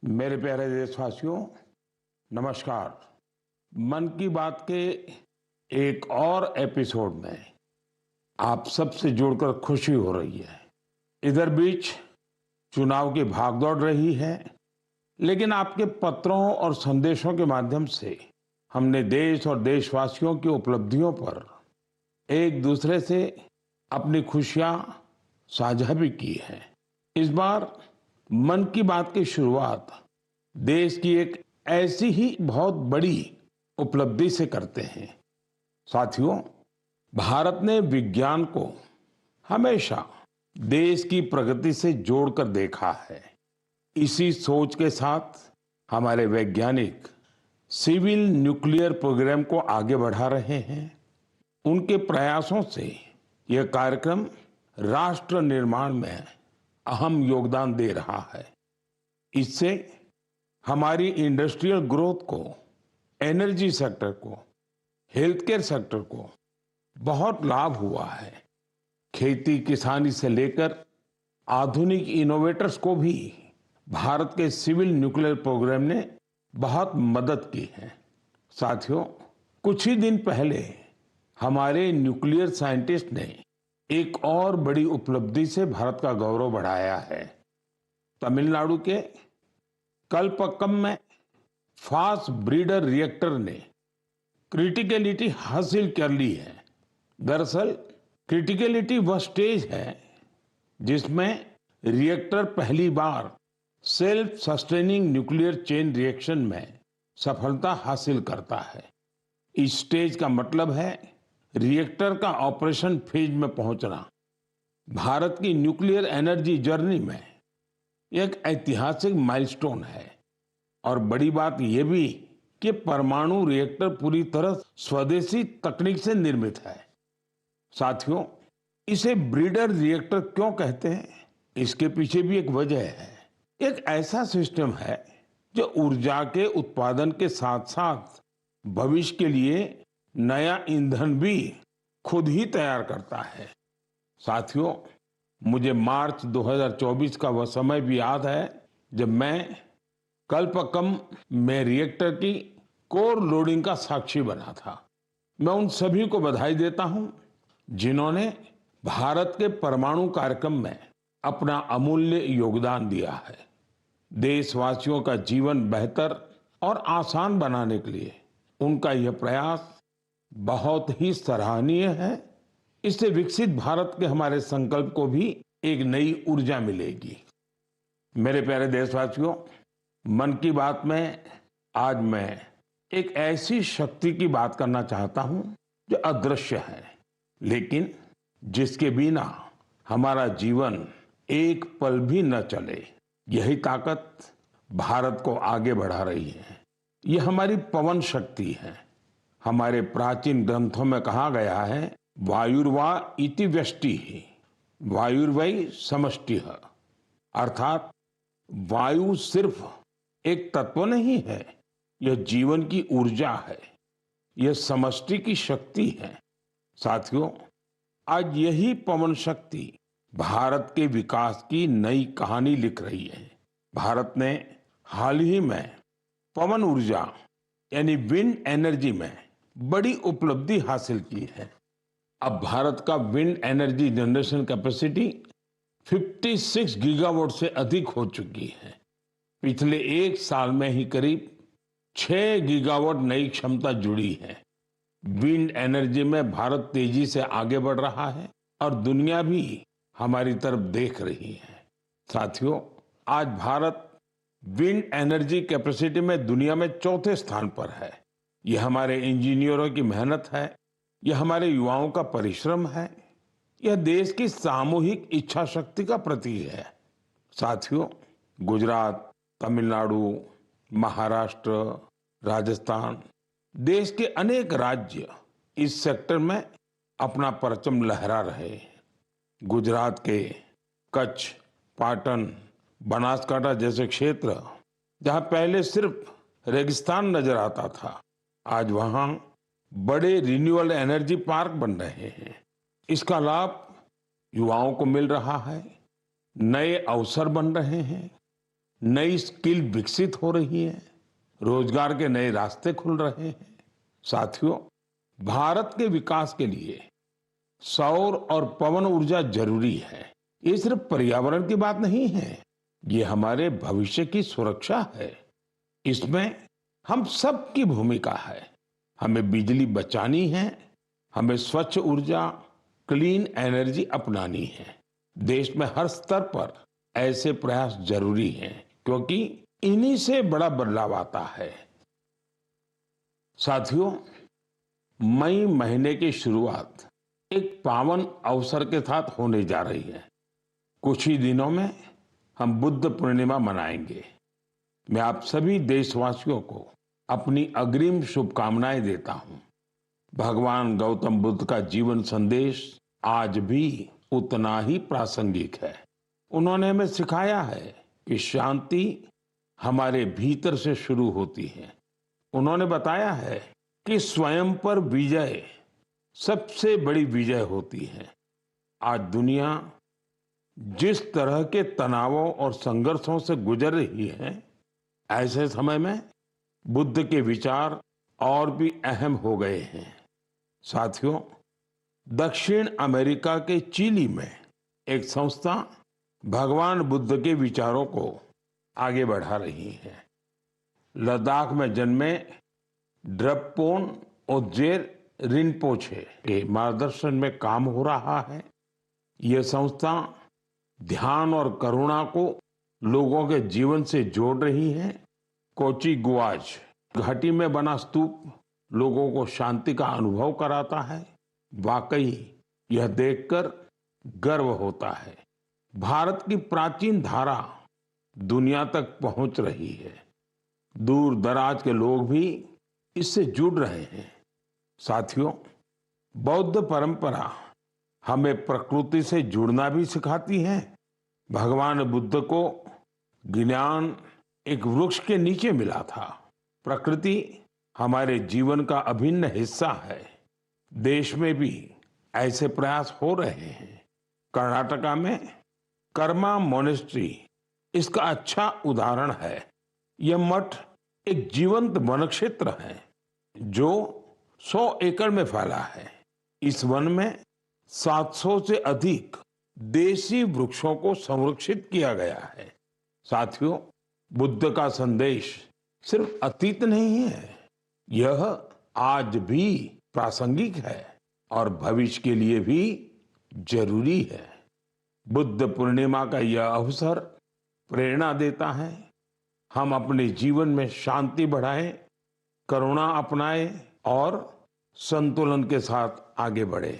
मेरे प्यारे देशवासियों, नमस्कार। मन की बात के एक और एपिसोड में आप सबसे जुड़कर खुशी हो रही है। इधर बीच चुनाव की भागदौड़ रही है, लेकिन आपके पत्रों और संदेशों के माध्यम से हमने देश और देशवासियों की उपलब्धियों पर एक दूसरे से अपनी खुशियां साझा भी की है। इस बार मन की बात की शुरुआत देश की एक ऐसी ही बहुत बड़ी उपलब्धि से करते हैं। साथियों, भारत ने विज्ञान को हमेशा देश की प्रगति से जोड़कर देखा है। इसी सोच के साथ हमारे वैज्ञानिक सिविल न्यूक्लियर प्रोग्राम को आगे बढ़ा रहे हैं। उनके प्रयासों से यह कार्यक्रम राष्ट्र निर्माण में अहम योगदान दे रहा है। इससे हमारी इंडस्ट्रियल ग्रोथ को, एनर्जी सेक्टर को, हेल्थ केयर सेक्टर को बहुत लाभ हुआ है। खेती किसानी से लेकर आधुनिक इनोवेटर्स को भी भारत के सिविल न्यूक्लियर प्रोग्राम ने बहुत मदद की है। साथियों, कुछ ही दिन पहले हमारे न्यूक्लियर साइंटिस्ट ने एक और बड़ी उपलब्धि से भारत का गौरव बढ़ाया है। तमिलनाडु के कलपक्कम में फास्ट ब्रीडर रिएक्टर ने क्रिटिकलिटी हासिल कर ली है। दरअसल क्रिटिकलिटी वह स्टेज है जिसमें रिएक्टर पहली बार self sustaining nuclear chain reaction में सफलता हासिल करता है। इस स्टेज का मतलब है रिएक्टर का ऑपरेशन फेज में पहुंचना। भारत की न्यूक्लियर एनर्जी जर्नी में एक ऐतिहासिक माइलस्टोन है। और बड़ी बात यह भी कि परमाणु रिएक्टर पूरी तरह स्वदेशी तकनीक से निर्मित है। साथियों, इसे ब्रीडर रिएक्टर क्यों कहते हैं, इसके पीछे भी एक वजह है। एक ऐसा सिस्टम है जो ऊर्जा के उत्पादन के साथ साथ भविष्य के लिए नया ईंधन भी खुद ही तैयार करता है। साथियों, मुझे मार्च 2024 का वह समय भी याद है जब मैं कलपक्कम में रिएक्टर की कोर लोडिंग का साक्षी बना था। मैं उन सभी को बधाई देता हूं जिन्होंने भारत के परमाणु कार्यक्रम में अपना अमूल्य योगदान दिया है। देशवासियों का जीवन बेहतर और आसान बनाने के लिए उनका यह प्रयास बहुत ही सराहनीय है। इससे विकसित भारत के हमारे संकल्प को भी एक नई ऊर्जा मिलेगी। मेरे प्यारे देशवासियों, मन की बात में आज मैं एक ऐसी शक्ति की बात करना चाहता हूं जो अदृश्य है, लेकिन जिसके बिना हमारा जीवन एक पल भी न चले। यही ताकत भारत को आगे बढ़ा रही है। यह हमारी पवन शक्ति है। हमारे प्राचीन ग्रंथों में कहा गया है, वायुर्वा इति व्यष्टि वायुर्वै समष्टिः, अर्थात वायु सिर्फ एक तत्व नहीं है, यह जीवन की ऊर्जा है, यह समष्टि की शक्ति है। साथियों, आज यही पवन शक्ति भारत के विकास की नई कहानी लिख रही है। भारत ने हाल ही में पवन ऊर्जा यानी विंड एनर्जी में बड़ी उपलब्धि हासिल की है। अब भारत का wind energy generation capacity 56 gigawatt से अधिक हो चुकी है। पिछले एक साल में ही करीब 6 गीगावाट नई क्षमता जुड़ी है। विंड एनर्जी में भारत तेजी से आगे बढ़ रहा है और दुनिया भी हमारी तरफ देख रही है। साथियों, आज भारत विंड एनर्जी कैपेसिटी में दुनिया में चौथे स्थान पर है। यह हमारे इंजीनियरों की मेहनत है, यह हमारे युवाओं का परिश्रम है, यह देश की सामूहिक इच्छा शक्ति का प्रतीक है। साथियों, गुजरात, तमिलनाडु, महाराष्ट्र, राजस्थान, देश के अनेक राज्य इस सेक्टर में अपना परचम लहरा रहे हैं। गुजरात के कच्छ, पाटन, बनासकांठा जैसे क्षेत्र जहां पहले सिर्फ रेगिस्तान नजर आता था, आज वहां बड़े रिन्यूएबल एनर्जी पार्क बन रहे हैं। इसका लाभ युवाओं को मिल रहा है, नए अवसर बन रहे हैं नई स्किल विकसित हो रही है, रोजगार के नए रास्ते खुल रहे हैं। साथियों, भारत के विकास के लिए सौर और पवन ऊर्जा जरूरी है। ये सिर्फ पर्यावरण की बात नहीं है, ये हमारे भविष्य की सुरक्षा है। इसमें हम सबकी भूमिका है। हमें बिजली बचानी है, हमें स्वच्छ ऊर्जा, क्लीन एनर्जी अपनानी है। देश में हर स्तर पर ऐसे प्रयास जरूरी हैं, क्योंकि इन्हीं से बड़ा बदलाव आता है। साथियों, मई महीने की शुरुआत एक पावन अवसर के साथ होने जा रही है। कुछ ही दिनों में हम बुद्ध पूर्णिमा मनाएंगे। मैं आप सभी देशवासियों को अपनी अग्रिम शुभकामनाएं देता हूं। भगवान गौतम बुद्ध का जीवन संदेश आज भी उतना ही प्रासंगिक है। उन्होंने हमें सिखाया है कि शांति हमारे भीतर से शुरू होती है। उन्होंने बताया है कि स्वयं पर विजय सबसे बड़ी विजय होती है। आज दुनिया जिस तरह के तनावों और संघर्षों से गुजर रही है, ऐसे समय में बुद्ध के विचार और भी अहम हो गए हैं। साथियों, दक्षिण अमेरिका के चिली में एक संस्था भगवान बुद्ध के विचारों को आगे बढ़ा रही है। लद्दाख में जन्मे ड्रपपोन ओजेर रिनपोछे के मार्गदर्शन में काम हो रहा है। यह संस्था ध्यान और करुणा को लोगों के जीवन से जोड़ रही है। कोची गुआज घाटी में बना स्तूप लोगों को शांति का अनुभव कराता है। वाकई यह देखकर गर्व होता है। भारत की प्राचीन धारा दुनिया तक पहुंच रही है। दूर दराज के लोग भी इससे जुड़ रहे हैं। साथियों, बौद्ध परंपरा हमें प्रकृति से जुड़ना भी सिखाती है। भगवान बुद्ध को ज्ञान एक वृक्ष के नीचे मिला था। प्रकृति हमारे जीवन का अभिन्न हिस्सा है। देश में भी ऐसे प्रयास हो रहे हैं। कर्नाटका में कर्मा मोनेस्ट्री इसका अच्छा उदाहरण है। यह मठ एक जीवंत वन क्षेत्र है जो 100 एकड़ में फैला है। इस वन में 700 से अधिक देसी वृक्षों को संरक्षित किया गया है। साथियों, बुद्ध का संदेश सिर्फ अतीत नहीं है, यह आज भी प्रासंगिक है और भविष्य के लिए भी जरूरी है। बुद्ध पूर्णिमा का यह अवसर प्रेरणा देता है। हम अपने जीवन में शांति बढ़ाएं, करुणा अपनाएं और संतुलन के साथ आगे बढ़ें।